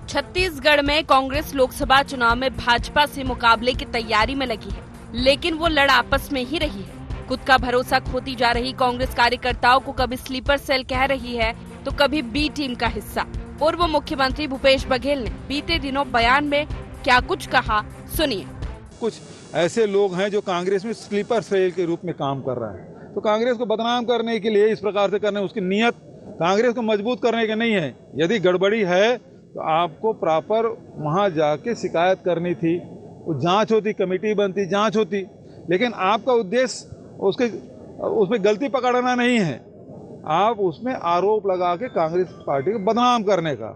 छत्तीसगढ़ में कांग्रेस लोकसभा चुनाव में भाजपा से मुकाबले की तैयारी में लगी है, लेकिन वो लड़ आपस में ही रही है। खुद का भरोसा खोती जा रही कांग्रेस कार्यकर्ताओं को कभी स्लीपर सेल कह रही है तो कभी बी टीम का हिस्सा। पूर्व मुख्यमंत्री भूपेश बघेल ने बीते दिनों बयान में क्या कुछ कहा, सुनिए। कुछ ऐसे लोग हैं जो कांग्रेस में स्लीपर सेल के रूप में काम कर रहे हैं, तो कांग्रेस को बदनाम करने के लिए इस प्रकार से करने, उसकी नीयत कांग्रेस को मजबूत करने की नहीं है। यदि गड़बड़ी है तो आपको प्रॉपर वहां जाके शिकायत करनी थी, वो जांच होती, कमेटी बनती, जांच होती, लेकिन आपका उद्देश्य उसमें गलती पकड़ना नहीं है, आप उसमें आरोप लगा के कांग्रेस पार्टी को बदनाम करने का,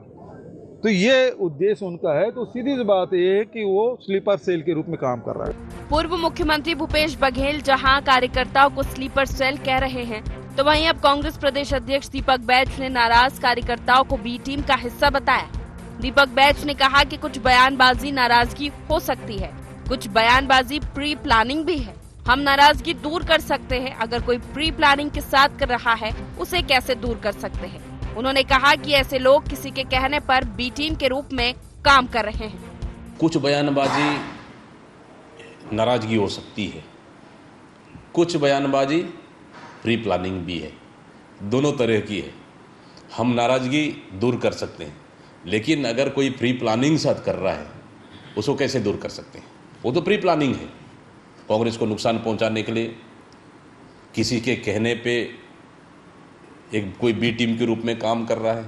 तो ये उद्देश्य उनका है। तो सीधी सी बात ये है कि वो स्लीपर सेल के रूप में काम कर रहा है। पूर्व मुख्यमंत्री भूपेश बघेल जहां कार्यकर्ताओं को स्लीपर सेल कह रहे हैं, तो वहीं अब कांग्रेस प्रदेश अध्यक्ष दीपक बैज ने नाराज कार्यकर्ताओं को बी टीम का हिस्सा बताया। दीपक बैज ने कहा कि कुछ बयानबाजी नाराजगी हो सकती है, कुछ बयानबाजी प्री प्लानिंग भी है। हम नाराजगी दूर कर सकते हैं, अगर कोई प्री प्लानिंग के साथ कर रहा है उसे कैसे दूर कर सकते हैं। उन्होंने कहा कि ऐसे लोग किसी के कहने पर बी टीम के रूप में काम कर रहे हैं। कुछ बयानबाजी नाराजगी हो सकती है, कुछ बयानबाजी प्री प्लानिंग भी है, दोनों तरह की है। हम नाराजगी दूर कर सकते हैं, लेकिन अगर कोई प्री प्लानिंग साथ कर रहा है उसको कैसे दूर कर सकते हैं? वो तो प्री प्लानिंग है, कांग्रेस को नुकसान पहुंचाने के लिए किसी के कहने पे एक कोई बी टीम के रूप में काम कर रहा है,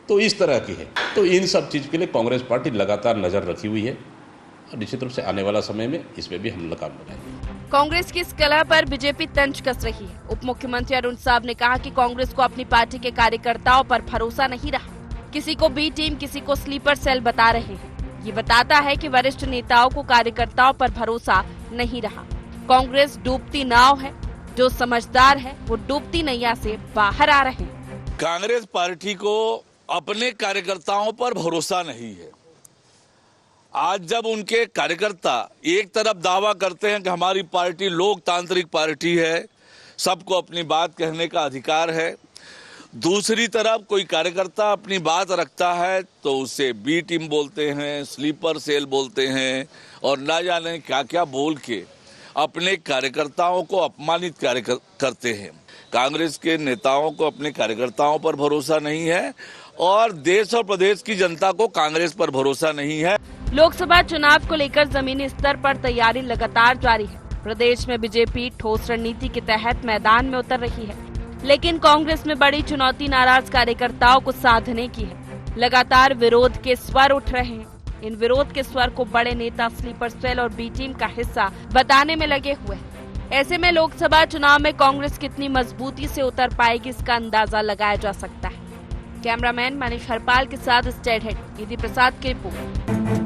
तो इस तरह की है। तो इन सब चीज़ के लिए कांग्रेस पार्टी लगातार नज़र रखी हुई है और निश्चित रूप से आने वाला समय में इसमें भी हम लगाम लगाएंगे। कांग्रेस की इस कला पर बीजेपी तंज कस रही है। उप मुख्यमंत्री अरुण साहब ने कहा कि कांग्रेस को अपनी पार्टी के कार्यकर्ताओं पर भरोसा नहीं रहा, किसी को बी टीम, किसी को स्लीपर सेल बता रहे हैं। ये बताता है कि वरिष्ठ नेताओं को कार्यकर्ताओं पर भरोसा नहीं रहा। कांग्रेस डूबती नाव है, जो समझदार है वो डूबती नैया से बाहर आ रहे हैं। कांग्रेस पार्टी को अपने कार्यकर्ताओं पर भरोसा नहीं है। आज जब उनके कार्यकर्ता एक तरफ दावा करते हैं कि हमारी पार्टी लोकतांत्रिक पार्टी है, सबको अपनी बात कहने का अधिकार है, दूसरी तरफ कोई कार्यकर्ता अपनी बात रखता है तो उसे बी टीम बोलते हैं, स्लीपर सेल बोलते हैं और ना जाने क्या क्या बोल के अपने कार्यकर्ताओं को अपमानित करते हैं। कांग्रेस के नेताओं को अपने कार्यकर्ताओं पर भरोसा नहीं है और देश और प्रदेश की जनता को कांग्रेस पर भरोसा नहीं है। लोकसभा चुनाव को लेकर जमीनी स्तर पर तैयारी लगातार जारी है। प्रदेश में बीजेपी ठोस रणनीति के तहत मैदान में उतर रही है, लेकिन कांग्रेस में बड़ी चुनौती नाराज कार्यकर्ताओं को साधने की है। लगातार विरोध के स्वर उठ रहे हैं। इन विरोध के स्वर को बड़े नेता स्लीपर सेल और बी टीम का हिस्सा बताने में लगे हुए हैं। ऐसे में लोकसभा चुनाव में कांग्रेस कितनी मजबूती से उतर पाएगी, इसका अंदाजा लगाया जा सकता है। कैमरामैन मनीष हरपाल के साथ स्टेट हेड निधि प्रसाद की रिपोर्ट।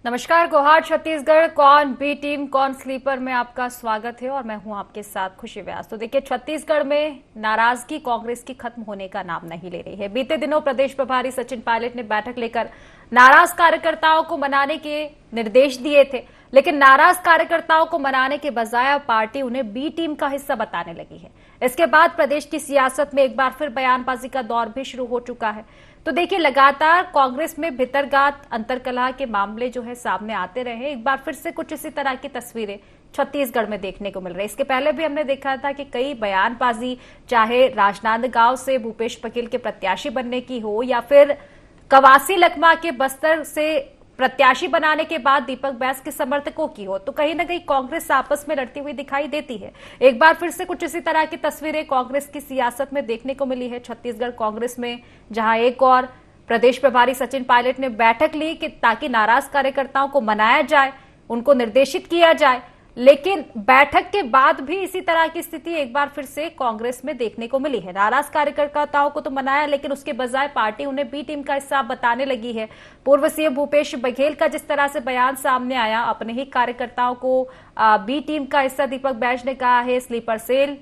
नमस्कार, गोहार छत्तीसगढ़। कौन बी टीम कौन स्लीपर में आपका स्वागत है और मैं हूं आपके साथ खुशी व्यास। तो देखिए, छत्तीसगढ़ में नाराजगी कांग्रेस की खत्म होने का नाम नहीं ले रही है। बीते दिनों प्रदेश प्रभारी सचिन पायलट ने बैठक लेकर नाराज कार्यकर्ताओं को मनाने के निर्देश दिए थे, लेकिन नाराज कार्यकर्ताओं को मनाने के बजाय पार्टी उन्हें बी टीम का हिस्सा बताने लगी है। इसके बाद प्रदेश की सियासत में एक बार फिर बयानबाजी का दौर भी शुरू हो चुका है। तो देखिए, लगातार कांग्रेस में भितरगात अंतरकलह के मामले जो है सामने आते रहे। एक बार फिर से कुछ इसी तरह की तस्वीरें छत्तीसगढ़ में देखने को मिल रही है। इसके पहले भी हमने देखा था कि कई बयानबाजी, चाहे राजनांदगांव से भूपेश बघेल के प्रत्याशी बनने की हो या फिर कवासी लखमा के बस्तर से प्रत्याशी बनाने के बाद दीपक बैस के समर्थकों की हो, तो कहीं ना कहीं कांग्रेस आपस में लड़ती हुई दिखाई देती है। एक बार फिर से कुछ इसी तरह की तस्वीरें कांग्रेस की सियासत में देखने को मिली है छत्तीसगढ़ कांग्रेस में, जहां एक और प्रदेश प्रभारी सचिन पायलट ने बैठक ली कि ताकि नाराज कार्यकर्ताओं को मनाया जाए, उनको निर्देशित किया जाए। लेकिन बैठक के बाद भी इसी तरह की स्थिति एक बार फिर से कांग्रेस में देखने को मिली है। नाराज कार्यकर्ताओं को तो मनाया, लेकिन उसके बजाय पार्टी उन्हें बी टीम का हिस्सा बताने लगी है। पूर्व सीएम भूपेश बघेल का जिस तरह से बयान सामने आया, अपने ही कार्यकर्ताओं को बी टीम का हिस्सा दीपक बैज ने कहा है, स्लीपर सेल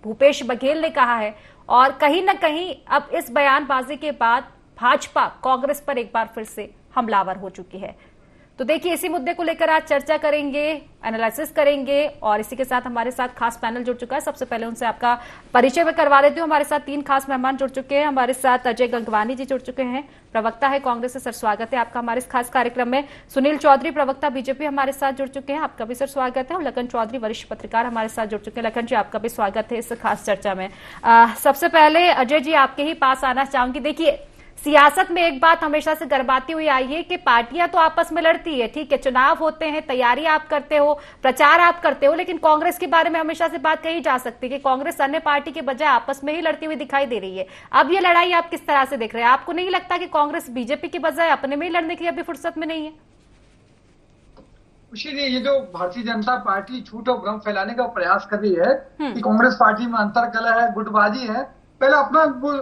भूपेश बघेल ने कहा है, और कहीं ना कहीं अब इस बयानबाजी के बाद भाजपा कांग्रेस पर एक बार फिर से हमलावर हो चुकी है। तो देखिए, इसी मुद्दे को लेकर आज चर्चा करेंगे, एनालिसिस करेंगे, और इसी के साथ हमारे साथ खास पैनल जुड़ चुका है। सबसे पहले उनसे आपका परिचय मैं करवा देती हूँ। हमारे साथ 3 खास मेहमान जुड़ चुके हैं। हमारे साथ अजय गंगवानी जी जुड़ चुके हैं, प्रवक्ता है कांग्रेस से। सर, स्वागत है आपका हमारे इस खास कार्यक्रम में। सुनील चौधरी, प्रवक्ता बीजेपी, हमारे साथ जुड़ चुके हैं, आपका भी सर स्वागत है। और लखन चौधरी, वरिष्ठ पत्रकार, हमारे साथ जुड़ चुके हैं। लखन जी, आपका भी स्वागत है इस खास चर्चा में। सबसे पहले अजय जी, आपके ही पास आना चाहूंगी। देखिए, सियासत में एक बात हमेशा से गर्माती हुई आई है कि पार्टियां तो आपस में लड़ती है, ठीक है, चुनाव होते हैं, तैयारी आप करते हो, प्रचार आप करते हो, लेकिन कांग्रेस के बारे में हमेशा से बात कही जा सकती है कि कांग्रेस अन्य पार्टी के बजाय आपस में ही लड़ती हुई दिखाई दे रही है। अब ये लड़ाई आप किस तरह से देख रहे हैं? आपको नहीं लगता कि कांग्रेस बीजेपी के बजाय अपने में ही लड़ने की अभी फुर्सत में नहीं है? खुशी जी, ये जो भारतीय जनता पार्टी झूठ और भ्रम फैलाने का प्रयास कर रही है कि कांग्रेस पार्टी में अंतरकलह है, गुटबाजी है, पहले अपना वो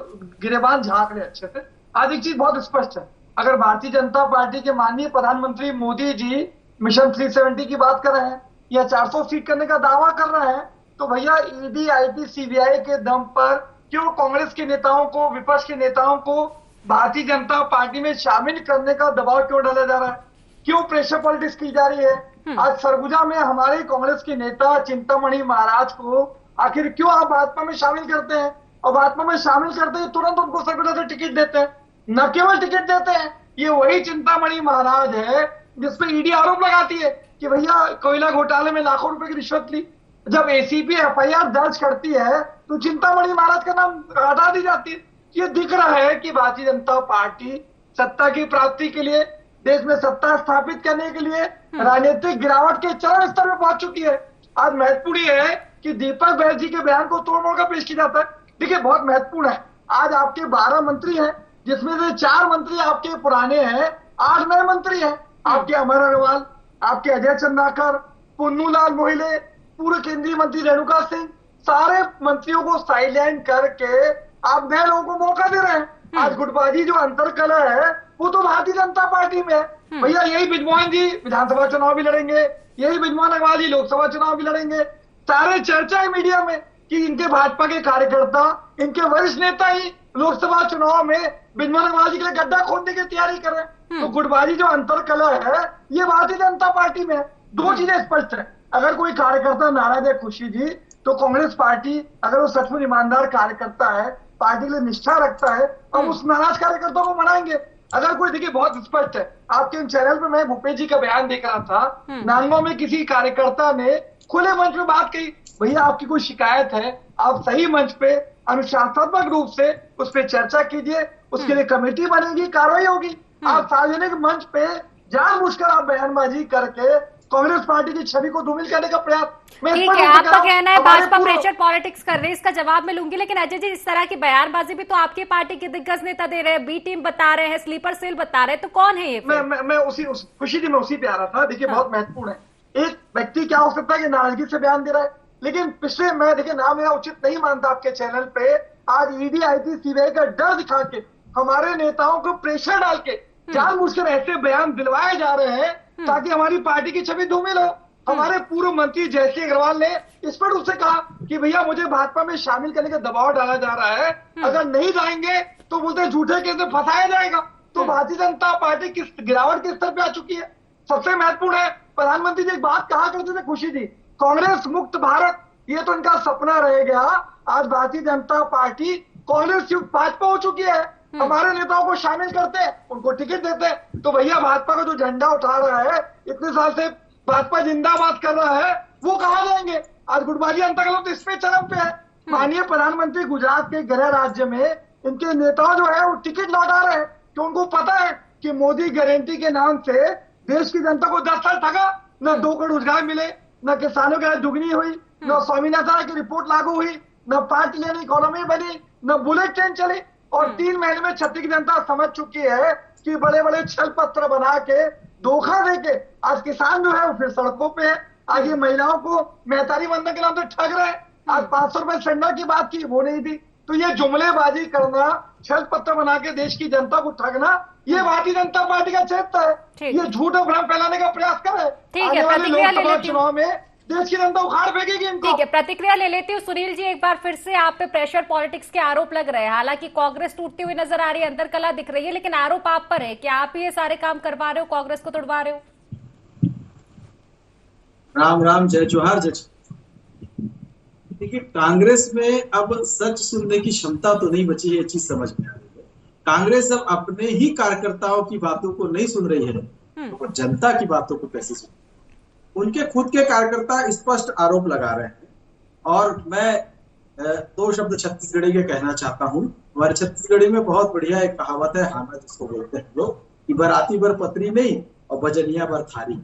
गिरेबान झांक रहे अच्छे से। आज एक चीज बहुत स्पष्ट है, अगर भारतीय जनता पार्टी के माननीय प्रधानमंत्री मोदी जी मिशन 370 की बात कर रहे हैं या 400 सीट करने का दावा कर रहे हैं, तो भैया ईडी, आईटी, सीबीआई के दम पर क्यों कांग्रेस के नेताओं को, विपक्ष के नेताओं को भारतीय जनता पार्टी में शामिल करने का दबाव क्यों डाला जा रहा है? क्यों प्रेशर पॉलिटिक्स की जा रही है? आज सरगुजा में हमारे कांग्रेस के नेता चिंतामणि महाराज को आखिर क्यों आप भाजपा में शामिल करते हैं? और भाजपा में शामिल करते हैं तुरंत उनको सरगुजा से टिकट देते हैं। न केवल टिकट देते हैं, ये वही चिंतामणि महाराज है जिसपे ईडी आरोप लगाती है कि भैया कोयला घोटाले में लाखों रुपए की रिश्वत ली। जब एसीपी एफआईआर दर्ज करती है तो चिंतामणि महाराज का नाम हटा दी जाती है। ये दिख रहा है कि भारतीय जनता पार्टी सत्ता की प्राप्ति के लिए, देश में सत्ता स्थापित करने के लिए राजनीतिक गिरावट के चरम स्तर पर पहुंच चुकी है। आज महत्वपूर्ण है कि दीपक बैज जी के बयान को तोड़-मोड़ कर पेश किया जाता है। देखिए, बहुत महत्वपूर्ण है। आज आपके 12 मंत्री हैं, जिसमें से 4 मंत्री आपके पुराने हैं, 8 नए मंत्री हैं। आपके अमर अग्रवाल, आपके अजय चंद्राकर, पुन्नूलाल मोहिले, पूर्व केंद्रीय मंत्री रेणुका सिंह, सारे मंत्रियों को साइलेंट करके आप नए लोगों को मौका दे रहे हैं। आज गुटबाजी जो अंतरकलह है वो तो भारतीय जनता पार्टी में है। भैया यही बिजमोहन जी विधानसभा चुनाव भी लड़ेंगे, यही बिजमोहन अग्रवाल जी लोकसभा चुनाव भी लड़ेंगे। सारे चर्चा है मीडिया में कि इनके भाजपा के कार्यकर्ता, इनके वरिष्ठ नेता ही लोकसभा चुनाव में बिजमोहन अग्रवाल जी के लिए गड्ढा खोदने की तैयारी कर रहे हैं। तो गुटबाजी जो अंतरकलह है ये भारतीय जनता पार्टी में है। 2 चीजें स्पष्ट है, अगर कोई कार्यकर्ता नाराज है खुशी जी, तो कांग्रेस पार्टी अगर वो सचमुच ईमानदार कार्यकर्ता है, पार्टी के लिए निष्ठा रखता है, हम उस नाराज कार्यकर्ता को मनाएंगे। अगर कोई, देखिए बहुत स्पष्ट है, आपके चैनल पे मैं भूपेश जी का बयान देख रहा था, नांगो में किसी कार्यकर्ता ने खुले मंच में बात कही, भैया आपकी कोई शिकायत है, आप सही मंच पे अनुशासनात्मक रूप से उस पर चर्चा कीजिए, उसके लिए कमेटी बनेगी, कार्रवाई होगी। आप सार्वजनिक मंच पे जानबूझकर आप बयानबाजी करके कांग्रेस पार्टी की छवि को धूमिल करने का प्रयास। ठीक है, आपका कहना है भाजपा प्रेशर पॉलिटिक्स कर रही है, इसका जवाब मैं लूंगी, लेकिन अजय जी इस तरह की बयानबाजी भी तो आपकी पार्टी के दिग्गज नेता दे रहे हैं, बी टीम बता रहे हैं, स्लीपर सेल बता रहे हैं, तो कौन है ये? मैं खुशी जी मैं उसी पे आ रहा था। देखिए बहुत महत्वपूर्ण है, एक व्यक्ति क्या हो सकता है कि नाराजगी से बयान दे रहा है, लेकिन पिछले, मैं देखिए नाम लेना उचित नहीं मानता आपके चैनल पे, आज ईडी, आईटी, सीबीआई का डर दिखा के हमारे नेताओं को प्रेशर डाल के जानबूझकर ऐसे बयान दिलवाए जा रहे हैं ताकि हमारी पार्टी की छवि धूमिल हो। हमारे पूर्व मंत्री जयश्री अग्रवाल ने इस पर उससे कहा कि भैया मुझे भाजपा में शामिल करने का दबाव डाला जा रहा है, अगर नहीं जाएंगे तो बोलते झूठे केस में फंसाया जाएगा। तो भारतीय जनता पार्टी किस गिरावट के स्तर पे आ चुकी है। सबसे महत्वपूर्ण है, प्रधानमंत्री जी एक बात कहा करते थे खुशी जी, कांग्रेस मुक्त भारत, ये तो इनका सपना रह गया। आज भारतीय जनता पार्टी कांग्रेस युक्त भाजपा हो चुकी है। हमारे नेताओं को शामिल करते हैं, उनको टिकट देते हैं, तो भैया भाजपा का जो झंडा उठा रहा है, इतने साल से भाजपा जिंदाबाद कर रहा है, वो कहाँ जाएंगे? आज गुटबाजी अंतर्गत तो इसमें चरम पे है। माननीय प्रधानमंत्री गुजरात के गृह राज्य में इनके नेताओं जो है वो टिकट लौटा रहे हैं, तो उनको पता है कि मोदी गारंटी के नाम से देश की जनता को 10 साल ठगा, न 2 करोड़ रोजगार मिले, न किसानों की आय दुगनी हुई, न स्वामीनाथन की रिपोर्ट लागू हुई, न 5 ट्रिलियन इकोनॉमी बनी, न बुलेट ट्रेन चली, और 3 महीने में छत्तीस की जनता समझ चुकी है कि बड़े बड़े छल पत्र बना के, धोखा देके आज किसान जो है वो फिर सड़कों पे है। आज ये महिलाओं को मेहतारी बंधन के नाम से ठग रहे हैं। आज 500 रुपए सिलेंडर की बात की, वो नहीं दी। तो ये जुमलेबाजी करना, छल पत्र बना के देश की जनता को ठगना, ये भारतीय जनता पार्टी का चरित्र है। ये झूठ और भ्रम फैलाने का प्रयास करे। आने वाले लोकसभा चुनाव में देश की जनता उखाड़ फेंकेगी इनको। है, प्रतिक्रिया ले लेती हूँ। सुनील जी, एक बार फिर से आप पे प्रेशर पॉलिटिक्स के आरोप लग रहे हैं। हालांकि कांग्रेस टूटती हुई नजर आ रही है, अंतरकलह दिख रही है, लेकिन आरोप आप पर है कि आप ही ये सारे काम करवा रहे हो, कांग्रेस को तोड़वा रहे हो। राम राम, जय जोहार, जय। देखिए, कांग्रेस में अब सच सुनने की क्षमता तो नहीं बची है, ये चीज समझ में आ रही है। कांग्रेस अब अपने ही कार्यकर्ताओं की बातों को नहीं सुन रही है, तो जनता की बातों को कैसे सुन? उनके खुद के कार्यकर्ता स्पष्ट आरोप लगा रहे हैं, और मैं दो शब्द छत्तीसगढ़ी के कहना चाहता हूँ। हमारे छत्तीसगढ़ी में बहुत बढ़िया एक कहावत है, हाना जिसको बोलते हैं लोग, कि बराती बर पत्री नहीं और बजनिया बर थारी।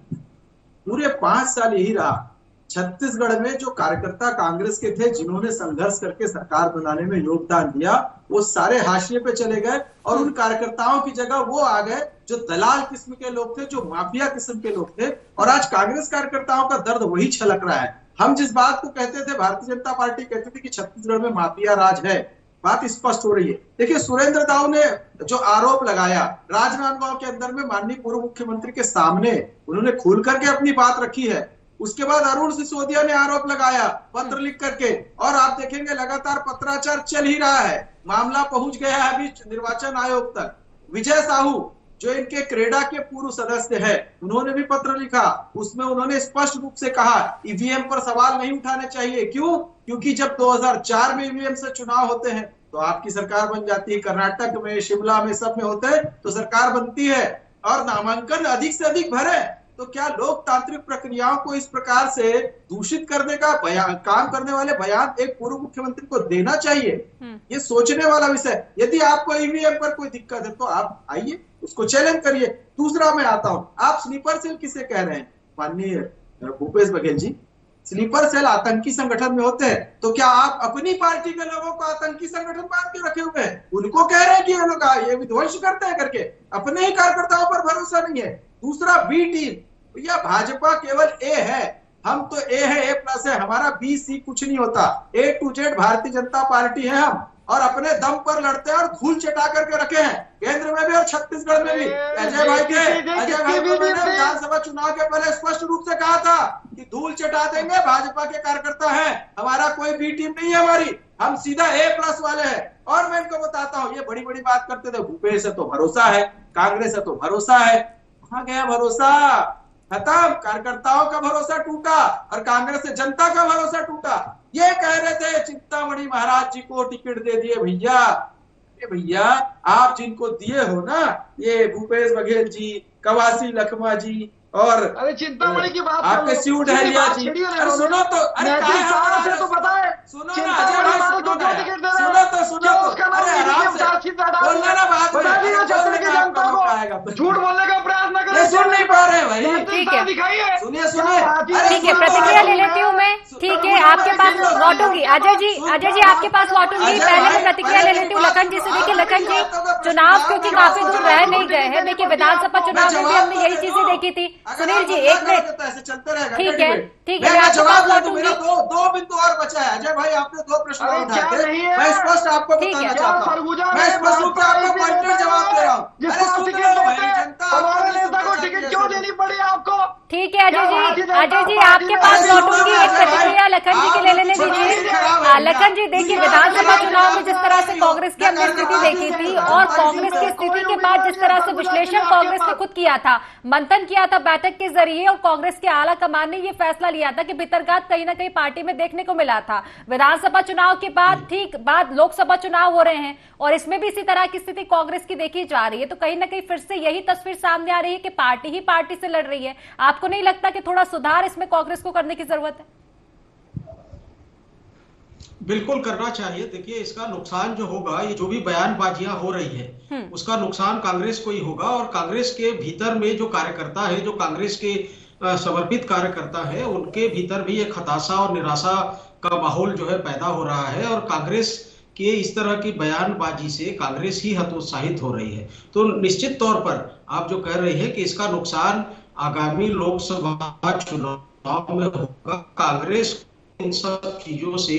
पूरे 5 साल यही रहा। छत्तीसगढ़ में जो कार्यकर्ता कांग्रेस के थे, जिन्होंने संघर्ष करके सरकार बनाने में योगदान दिया, वो सारे हाशिए पे चले गए, और उन कार्यकर्ताओं की जगह वो आ गए जो दलाल किस्म के लोग थे, जो माफिया किस्म के लोग थे। और आज कांग्रेस कार्यकर्ताओं का दर्द वही छलक रहा है। हम जिस बात को कहते थे, भारतीय जनता पार्टी कहती थी कि छत्तीसगढ़ में माफिया राज है, बात स्पष्ट हो रही है। देखिए, सुरेंद्र दाऊ ने जो आरोप लगाया, राजनांदगांव के अंदर में माननीय पूर्व मुख्यमंत्री के सामने उन्होंने खुल करके अपनी बात रखी है। उसके बाद अरुण सिसोदिया ने आरोप लगाया पत्र लिख करके, और आप देखेंगे लगातार पत्राचार चल ही रहा है। मामला पहुंच गया है अभी निर्वाचन आयोग तक। विजय साहू, जो इनके क्रेडा के पूर्व सदस्य है, उन्होंने भी पत्र लिखा। उसमें उन्होंने स्पष्ट रूप से कहा ईवीएम पर सवाल नहीं उठाने चाहिए। क्यों? क्योंकि जब 2004 में ईवीएम से चुनाव होते हैं तो आपकी सरकार बन जाती है। कर्नाटक में, शिमला में, सब में होते हैं तो सरकार बनती है, और नामांकन अधिक से अधिक भरे। तो क्या लोकतांत्रिक प्रक्रियाओं को इस प्रकार से दूषित करने का काम करने वाले बयान एक पूर्व मुख्यमंत्री को देना चाहिए? ये सोचने वाला विषय। यदि आपको ईवीएम पर कोई दिक्कत है तो आप आइए, उसको चैलेंज करिए। दूसरा मैं आता हूं, आप स्लीपर सेल किसे कह रहे हैं? माननीय भूपेश बघेल जी, स्लीपर सेल आतंकी संगठन में होते हैं, तो क्या आप अपनी पार्टी के लोगों को आतंकी संगठन बांध के रखे हुए हैं? उनको कह रहे हैं कि ये लोग ये विध्वंस करते हैं करके? अपने ही कार्यकर्ताओं पर भरोसा नहीं है। दूसरा, बी टीम, भैया भाजपा केवल ए है, हम तो ए है, ए प्लस है, हमारा बी सी कुछ नहीं होता। A to Z Bharatiya Janata party है हम, और अपने दम पर लड़ते हैं और धूल चटा करके रखे हैं, केंद्र में भी और छत्तीसगढ़ में भी। अजय भाई को मैंने विधानसभा चुनाव के पहले स्पष्ट रूप से कहा था कि धूल चटा देंगे, भाजपा के कार्यकर्ता हैं, हमारा कोई बी टीम नहीं है हमारी, हम सीधा A+ वाले हैं। और मैं इनको बताता हूँ, ये बड़ी बड़ी बात करते थे, भूपेश है तो भरोसा है, कांग्रेस है तो भरोसा है। कहाँ गया भरोसा? खत्म। कार्यकर्ताओं का भरोसा टूटा और कांग्रेस से जनता का भरोसा टूटा। ये कह रहे थे चिंतामणि महाराज जी को टिकट दे दिए भैया। भैया, आप जिनको दिए हो ना, ये भूपेश बघेल जी, कवासी लखमा जी, और अरे चिंतामणि की बात आपके शिव डहरिया जी, अरे सुनो तो, अरे तो बताए, सुनो ना अजय भाई, सुनो तो, अरे आराम से बोलना ना, बात झूठ बोलने का प्रयास न करें। सुन नहीं पा रहे भाई, ठीक है, दिखाइए, सुनिए। ठीक है, प्रतिक्रिया ले लेती हूँ मैं। ठीक है, आपके पास लौटूंगी अजय जी आपके पास लौटूंगी। पहले मैं प्रतिक्रिया ले लेती हूँ लखन जी से। देखिए लखन जी, चुनाव क्योंकि काफी दूर रह नहीं गए हैं, देखिए विधानसभा चुनाव में भी हमने यही चीजें देखी थी। सुनील जी, एक मिनट, ऐसे चलते रहेगा। ठीक है, मैं जवाब दूं, मेरा दो बिंदु और बचा है। अजय भाई, आपने 2 प्रश्न उठाए, मैं स्पष्ट आपको बताना चाहता हूं, मैं स्पष्ट रूप से आपको पॉइंटेड जवाब दे रहा हूं। अरे सुन लो भाई, जनता हमारे नेता को टिकट क्यों देनी पड़ी आपको? ठीक है अजय जी आपके पास लौटूंगी। एक प्रतिक्रिया लखन जी के ले लेने दीजिए। लखन जी, देखिए विधानसभा चुनाव में जिस तरह से कांग्रेस की हमने स्थिति देखी थी, और कांग्रेस की स्थिति के बाद जिस तरह से विश्लेषण कांग्रेस ने खुद किया था, मंथन किया था बैठक के जरिए, और कांग्रेस के आला कमान ने ये फैसला लिया था कि भितरघात कहीं ना कहीं पार्टी में देखने को मिला था। विधानसभा चुनाव के बाद ठीक बाद लोकसभा चुनाव हो रहे हैं, और इसमें भी इसी तरह की स्थिति कांग्रेस की देखी जा रही है। तो कहीं ना कहीं फिर से यही तस्वीर सामने आ रही है कि पार्टी ही पार्टी से लड़ रही है। आपको नहीं लगता कि थोड़ा सुधार इसमें कांग्रेस को करने की जरूरत है? बिल्कुल करना चाहिए। देखिए, इसका नुकसान जो होगा, ये जो भी बयानबाजियां हो रही है, उसका नुकसान कांग्रेस को ही होगा। और कांग्रेस के भीतर में जो कार्यकर्ता है, जो कांग्रेस के समर्पित कार्यकर्ता है, उनके भीतर भी एक हताशा और निराशा का माहौल जो है पैदा हो रहा है। और कांग्रेस के इस तरह की बयानबाजी से कांग्रेस ही हतोत्साहित हो रही है। तो निश्चित तौर पर आप जो कह रहे हैं कि इसका नुकसान आगामी लोकसभा चुनाव में होगा, कांग्रेस इन सब चीजों से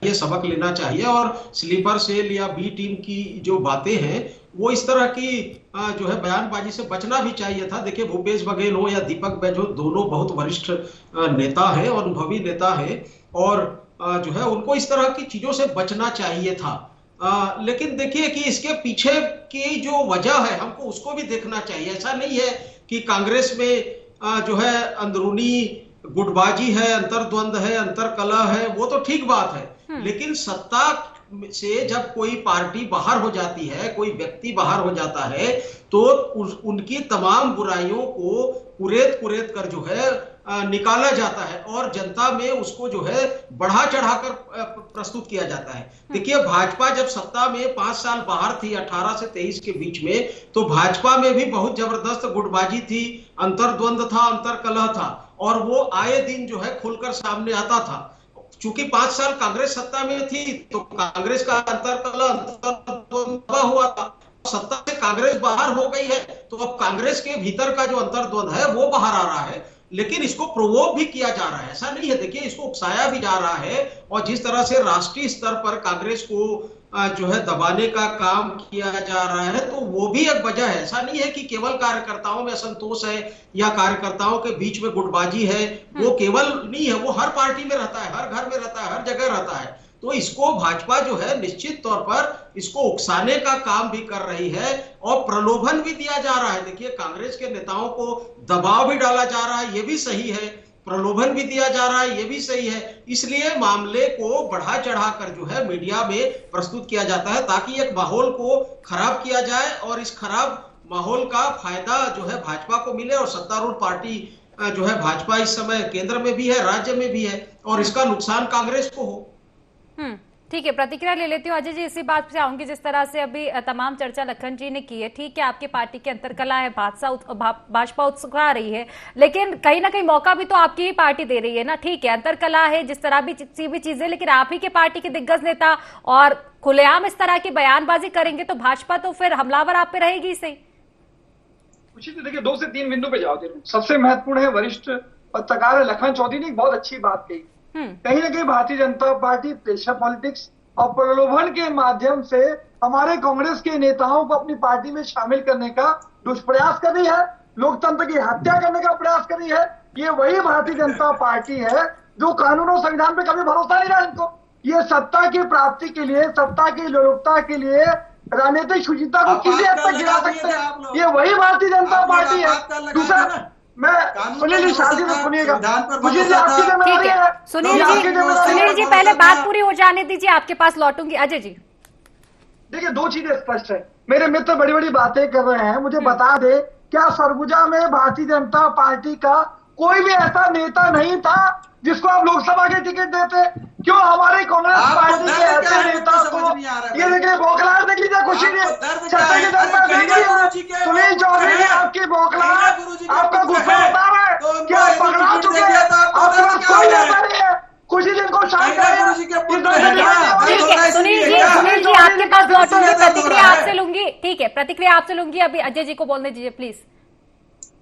ये सबक लेना चाहिए। और स्लीपर सेल या बी टीम की जो बातें हैं, वो इस तरह की जो है बयानबाजी से बचना भी चाहिए था। देखिए, भूपेश बघेल हो या दीपक बैजो, दोनों बहुत वरिष्ठ नेता है, अनुभवी नेता है, और जो है उनको इस तरह की चीजों से बचना चाहिए था। लेकिन देखिए कि इसके पीछे की जो वजह है हमको उसको भी देखना चाहिए। ऐसा नहीं है कि कांग्रेस में जो है अंदरूनी गुटबाजी है, अंतर्द्वंद है, अंतरकलह है, वो तो ठीक बात है। लेकिन सत्ता से जब कोई पार्टी बाहर हो जाती है, कोई व्यक्ति बाहर हो जाता है, तो उनकी तमाम बुराइयों को कुरेद कुरेद कर जो है निकाला जाता है और जनता में उसको जो है बढ़ा चढ़ाकर प्रस्तुत किया जाता है। देखिए भाजपा जब सत्ता में 5 साल बाहर थी 18 से 23 के बीच में, तो भाजपा में भी बहुत जबरदस्त गुटबाजी थी, अंतर्द्वंद था, अंतरकलह था और वो आए दिन जो है खुलकर सामने आता था। चूंकि 5 साल कांग्रेस सत्ता में थी तो कांग्रेस का अंतर्द्वंद हुआ था, सत्ता से कांग्रेस बाहर हो गई है तो अब कांग्रेस के भीतर का जो अंतर्द्वंद है वो बाहर आ रहा है। लेकिन इसको प्रोवोक भी किया जा रहा है, ऐसा नहीं है। देखिए इसको उकसाया भी जा रहा है और जिस तरह से राष्ट्रीय स्तर पर कांग्रेस को जो है दबाने का काम किया जा रहा है तो वो भी एक वजह है। ऐसा नहीं है कि केवल कार्यकर्ताओं में असंतोष है या कार्यकर्ताओं के बीच में गुटबाजी है, वो केवल नहीं है, वो हर पार्टी में रहता है, हर घर में रहता है, हर जगह रहता है। तो इसको भाजपा जो है निश्चित तौर पर इसको उकसाने का काम भी कर रही है और प्रलोभन भी दिया जा रहा है। देखिए कांग्रेस के नेताओं को दबाव भी डाला जा रहा है, ये भी सही है, प्रलोभन भी दिया जा रहा है, ये भी सही है। इसलिए मामले को बढ़ा चढ़ाकर जो है मीडिया में प्रस्तुत किया जाता है ताकि एक माहौल को खराब किया जाए और इस खराब माहौल का फायदा जो है भाजपा को मिले और सत्तारूढ़ पार्टी जो है भाजपा इस समय केंद्र में भी है, राज्य में भी है और इसका नुकसान कांग्रेस को हो। ठीक है, प्रतिक्रिया ले लेती हूँ। अजय जी इसी बात से आऊंगी जिस तरह से अभी तमाम चर्चा लखन जी ने की है। ठीक है, आपके पार्टी के अंतरकला है, भाजपा उत्सुका रही है, लेकिन कहीं ना कहीं मौका भी तो आपकी ही पार्टी दे रही है ना। ठीक है, अंतरकला है, जिस तरह भी चीजें, लेकिन आप ही के पार्टी के दिग्गज नेता और खुलेआम इस तरह की बयानबाजी करेंगे तो भाजपा तो फिर हमलावर आप पे रहेगी ही सही। देखिए 2 से 3 बिंदु पे जाओ। सबसे महत्वपूर्ण है, वरिष्ठ पत्रकार लखन चौधरी ने एक बहुत अच्छी बात कही। कहीं ना कहीं Bharatiya Janata party pressure politics और प्रलोभन के माध्यम से हमारे कांग्रेस के नेताओं को अपनी पार्टी में शामिल करने का दुष्प्रयास कर रही है, लोकतंत्र की हत्या करने का प्रयास कर रही है। ये वही भारतीय जनता पार्टी है जो कानून और संविधान पे कभी भरोसा नहीं रहा इनको। ये सत्ता की प्राप्ति के लिए, सत्ता की लोलुपता के लिए राजनीतिक शुचिता को किसी हद तक गिरा सकते हैं। ये वही भारतीय जनता पार्टी है। दूसरा, मैं सुनील जी शांति से सुनिएगा। सुनील जी आपकी जिम्मेदारी है। सुनील जी पहले बात पूरी हो जाने दीजिए, आपके पास लौटूंगी। अजय जी देखिए 2 चीजें स्पष्ट है। मेरे मित्र बड़ी बड़ी बातें कर रहे हैं, मुझे बता दे क्या सरगुजा में भारतीय जनता पार्टी का कोई भी ऐसा नेता नहीं था जिसको आप लोकसभा के टिकट देते? क्यों हमारी कांग्रेस पार्टी के ऐसे नेता को ये देखिए बौखलाहट देख लीजिए, खुशी नहीं, छत्तीसगढ़ की जनता देख लीजिए, सुनील चौधरी ने आपकी बौखलाहट, आपका गुस्सा बता रहा है कि आप पकड़ा चुके हैं, आपके पास कोई नेता नहीं है। खुशी जिनको शांत सुनील जी आपके पास लौटूंगी, प्रतिक्रिया आपसे लूंगी। ठीक है, प्रतिक्रिया आपसे लूंगी, अभी अजय जी को बोलने दीजिए प्लीज।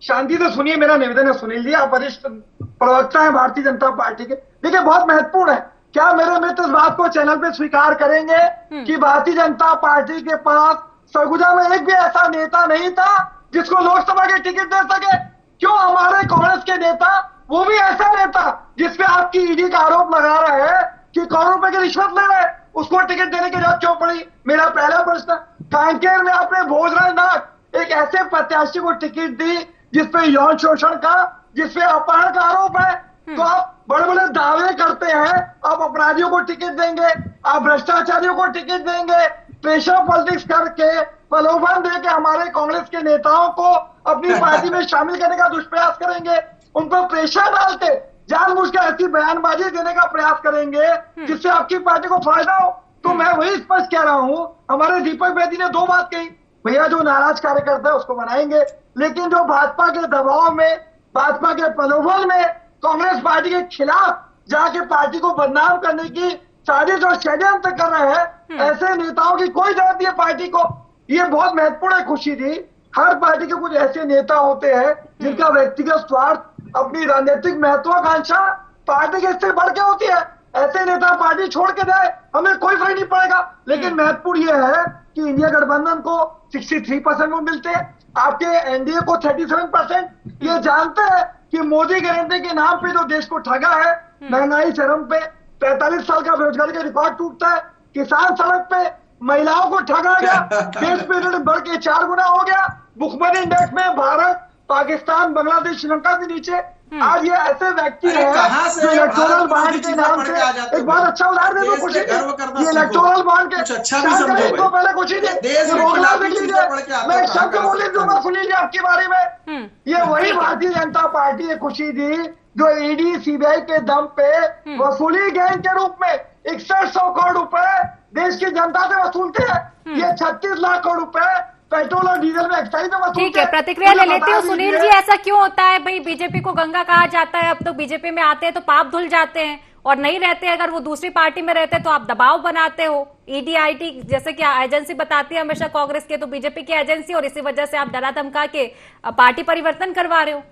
शांति से सुनिए, मेरा निवेदन है। सुनील जी आप वरिष्ठ प्रवक्ता हैं भारतीय जनता पार्टी के। देखिए बहुत महत्वपूर्ण है, क्या मेरे मित्र इस बात को चैनल पे स्वीकार करेंगे कि भारतीय जनता पार्टी के पास सरगुजा में एक भी ऐसा नेता नहीं था जिसको लोकसभा के टिकट दे सके? क्यों हमारे कांग्रेस के नेता, वो भी ऐसा नेता जिसपे आपकी ईडी का आरोप लगा रहा है कि करोड़ों रुपए की रिश्वत ले रहे, उसको टिकट देने की जरूरत क्यों पड़ी? मेरा पहला प्रश्न। कांकेर में आपने भोजराज नाथ एक ऐसे प्रत्याशी को टिकट दी जिसपे यौन शोषण का, जिसपे अपहरण का आरोप है, तो आप बड़े बड़े दावे करते हैं आप अपराधियों को टिकट देंगे, आप भ्रष्टाचारियों को टिकट देंगे, प्रेशर पॉलिटिक्स करके, प्रलोभन देके हमारे कांग्रेस के नेताओं को अपनी पार्टी में शामिल करने का दुष्प्रयास करेंगे, उन पर प्रेशर डालते जानबूझकर ऐसी बयानबाजी देने का प्रयास करेंगे जिससे आपकी पार्टी को फायदा हो। तो मैं वही स्पष्ट कह रहा हूं, हमारे दीपक बेदी ने 2 बात कही, भैया जो नाराज कार्यकर्ता है उसको बनाएंगे, लेकिन जो भाजपा के दबाव में, भाजपा के प्रलोभन में कांग्रेस पार्टी के खिलाफ जाके पार्टी को बदनाम करने की साजिश और षड्यंत्र कर रहे हैं, ऐसे नेताओं की कोई जरूरत नहीं है पार्टी को। ये बहुत महत्वपूर्ण है खुशी जी। हर पार्टी के कुछ ऐसे नेता होते हैं जिनका व्यक्तिगत स्वार्थ, अपनी राजनीतिक महत्वाकांक्षा पार्टी के इससे बढ़ के होती है। ऐसे नेता पार्टी छोड़ के जाए, हमें कोई फर्क नहीं पड़ेगा। लेकिन महत्वपूर्ण यह है कि इंडिया गठबंधन को 63% वोट मिलते हैं, आपके एनडीए को 37%। ये जानते हैं कि मोदी गारंटी के नाम पे जो देश को ठगा है, महंगाई चरम पे, 45 साल का बेरोजगारी का रिकॉर्ड टूटता है, किसान सड़क पे, महिलाओं को ठगा गया, देश में बढ़ के 4 गुना हो गया, भुखमरी इंडेक्स में भारत, पाकिस्तान, बांग्लादेश, श्रीलंका से नीचे। आज ये ऐसे व्यक्ति हैं जो इलेक्टोरल बॉन्ड के नाम से, एक बहुत अच्छा उदाहरण दे दो खुशी जी, ये इलेक्टोरल बॉन्ड के पहले खुशी जी मैं एक शब्द बोली दूंगा, सुन लीजिए आपके बारे में। ये वही भारतीय जनता पार्टी है खुशी जी जो ईडी सीबीआई के दम पे वसूली गैंग के रूप में 6100 करोड़ रुपए देश की जनता से वसूलते हैं। ये 36 लाख करोड़ रुपए पेट्रोल और डीजल में एक्साइज में वसूलते हैं। ठीक है, प्रतिक्रिया ले लेती हूँ। सुनील जी, ऐसा क्यों होता है भाई? बीजेपी को गंगा कहा जाता है, अब तो बीजेपी में आते हैं तो पाप धुल जाते हैं, और नहीं रहते अगर वो दूसरी पार्टी में रहते तो आप दबाव बनाते हो। ईडी आईटी जैसे कि एजेंसी बताती है हमेशा कांग्रेस के, तो बीजेपी की एजेंसी, और इसी वजह से आप डरा धमका के पार्टी परिवर्तन करवा रहे हो।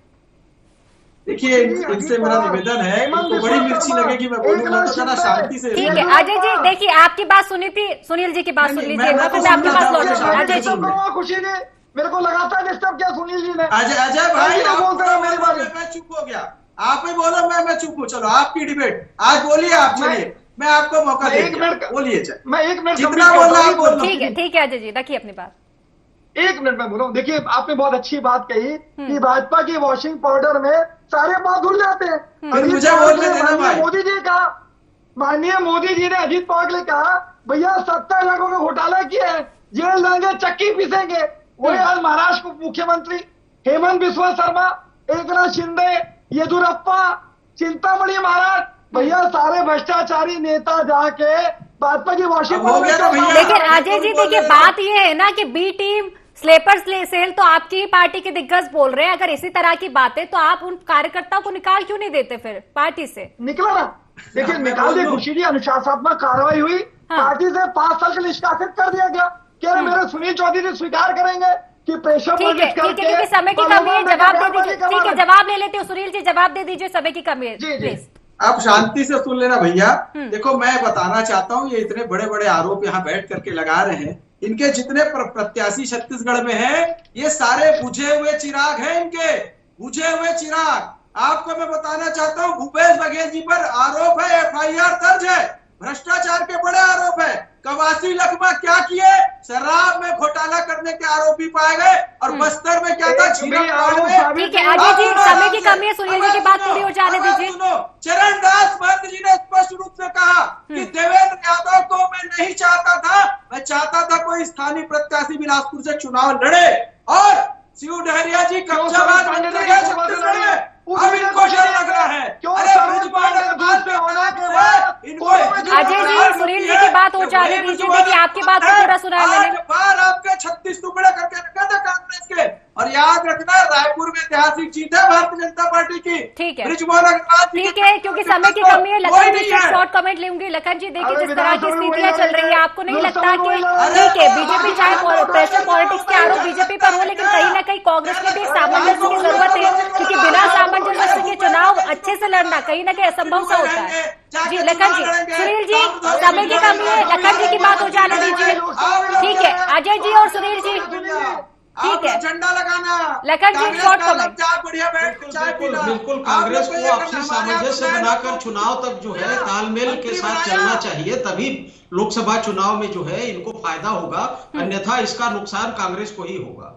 देखिए, इनसे मेरा निवेदन है, इनको बड़ी मिर्ची लगेगी मैं बोलूंगा तो जरा शांति से। ठीक है अजय जी, देखिए आपकी बात सुनी थी, सुनील जी की बात सुन लीजिए, मैं आपकी बात लौट अजय जी। खुशी ने मेरे को लगाता है डिस्टर्ब किया सुनील जी ने। अजय भाई मैं चुप हो गया, आप ही बोलो, मैं चुप हूँ। चलो आपकी डिबेट आज बोलिए आप, चलिए मैं आपको मौका देता हूं, बोलिए। मैं 1 मिनट जितना बोलना आप बोलो। ठीक है अजय जी, रखिए अपनी बात। 1 मिनट में बोला। देखिए आपने बहुत अच्छी बात कही कि भाजपा की वॉशिंग पाउडर में सारे बात धुल जाते हैं। मोदी जी कहा, माननीय मोदी जी ने अजीत पवार के लिए कहा भैया 70 लाखों का घोटाला किया है, जेल जाएंगे, चक्की पीसेंगे। वही आज महाराष्ट्र के मुख्यमंत्री हेमंत बिस्वा शर्मा, एकनाथ शिंदे, येदुरप्पा, चिंतामणि महाराष्ट्र, भैया सारे भ्रष्टाचारी नेता जाके भाजपा की वॉशिंग पाउडर। लेकिन अजय जी देखिए, बात ये है ना कि बी टीम स्लीपर सेल तो आपकी ही पार्टी के दिग्गज बोल रहे हैं। अगर इसी तरह की बातें तो आप उन कार्यकर्ताओं को निकाल क्यों नहीं देते फिर पार्टी से? निकला ना, देखिए निकाल दिया खुशी जी, अनुशासनात्मक कार्रवाई हुई, पार्टी से 5 साल के निष्कासित कर दिया गया। क्या मेरे सुनील चौधरी जी स्वीकार करेंगे कि प्रेशर क्योंकि समय की कमी है, जवाब दे दीजिए। ठीक है, जवाब ले लेते हो सुनील जी, जवाब दे दीजिए, समय की कमी है प्लीज। आप शांति से सुन लेना भैया। देखो मैं बताना चाहता हूँ, ये इतने बड़े बड़े आरोप यहाँ बैठ करके लगा रहे हैं, इनके जितने प्रत्याशी छत्तीसगढ़ में हैं, ये सारे बुझे हुए चिराग हैं, इनके बुझे हुए चिराग। आपको मैं बताना चाहता हूँ, भूपेश बघेल जी पर आरोप है, FIR दर्ज है, भ्रष्टाचार के बड़े आरोप है। कवासी लखमा क्या किए, शराब में घोटाला करने के आरोपी पाए गए, और बस्तर में क्या था, ठीक है अजय जी, समय की कमी है, सुनील जी की बात पूरी हो जाने दीजिए। चरणदास महंत जी ने स्पष्ट रूप से कहा कि देवेंद्र यादव को मैं नहीं चाहता था, मैं चाहता था कोई स्थानीय प्रत्याशी बिलासपुर से चुनाव लड़े, और शिव डहरिया जी कब्जाबाज मंत्री है छत्तीसगढ़ में, अब इनको डर लग रहा है। अजय जी, सुनील जी की बात हो जाने दीजिए, देखिए आपकी बात को पूरा सुना मैंने। बार आपके 36 टुकड़े करके रखा था कांग्रेस के, और याद रखना रायपुर में ऐतिहासिक जीत है भारतीय जनता पार्टी की। ठीक है, ब्रिजमोहन अग्रवाल ठीक है, क्योंकि समय की कमी है। लखन जी से शॉर्ट कमेंट लूंगी। लखन जी देखिए, जिस तरह की स्थितियां चल रही है, आपको नहीं लगता कि ठीक है बीजेपी चाहे प्रेशर पॉलिटिक्स के आरोप बीजेपी पर हो, लेकिन कहीं ना कहीं कांग्रेस में भी सामंजस्य की जरूरत है, क्योंकि बिना सामंजस्य के चुनाव अच्छे से लड़ना कहीं ना कहीं असंभव सा होता है। जी लखन जी, सुनील जी समय की कमी है, लखन जी की बात हो जाने दीजिए। ठीक है अजय जी और सुनील जी, ठीक है, झंडा लगाना। लखन जी शॉर्ट कमेंट। बढ़िया बैठ के चाय पीना। बिल्कुल, कांग्रेस को आपसी सामंजस्य बनाकर चुनाव तक जो है तालमेल के साथ चलना चाहिए, तभी लोकसभा चुनाव में जो है इनको फायदा होगा, अन्यथा इसका नुकसान कांग्रेस को ही होगा।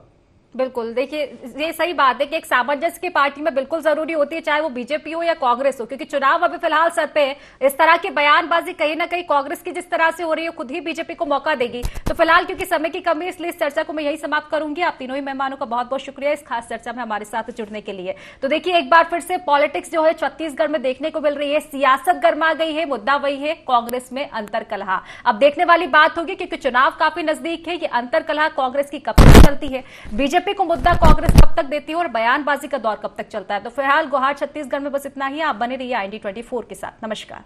बिल्कुल, देखिए ये सही बात है कि एक सामंजस्य की पार्टी में बिल्कुल जरूरी होती है, चाहे वो बीजेपी हो या कांग्रेस हो, क्योंकि चुनाव अभी फिलहाल सर पे है। इस तरह की बयानबाजी कहीं ना कहीं कांग्रेस की जिस तरह से हो रही है, खुद ही बीजेपी को मौका देगी। तो फिलहाल क्योंकि समय की कमी, इसलिए इस चर्चा को मैं यही समाप्त करूंगी। आप तीनों ही मेहमानों का बहुत बहुत शुक्रिया इस खास चर्चा में हमारे साथ जुड़ने के लिए। तो देखिए एक बार फिर से पॉलिटिक्स जो है छत्तीसगढ़ में देखने को मिल रही है, सियासत गर्मा गई है, मुद्दा वही है, कांग्रेस में अंतरकलह। अब देखने वाली बात होगी, क्योंकि चुनाव काफी नजदीक है, ये अंतरकलह कांग्रेस की कब तक चलती है, बीजेपी को मुद्दा कांग्रेस कब तक देती है, और बयानबाजी का दौर कब तक चलता है। तो फिलहाल गुहार छत्तीसगढ़ में बस इतना ही। आप बने रहिए IND24 के साथ। नमस्कार।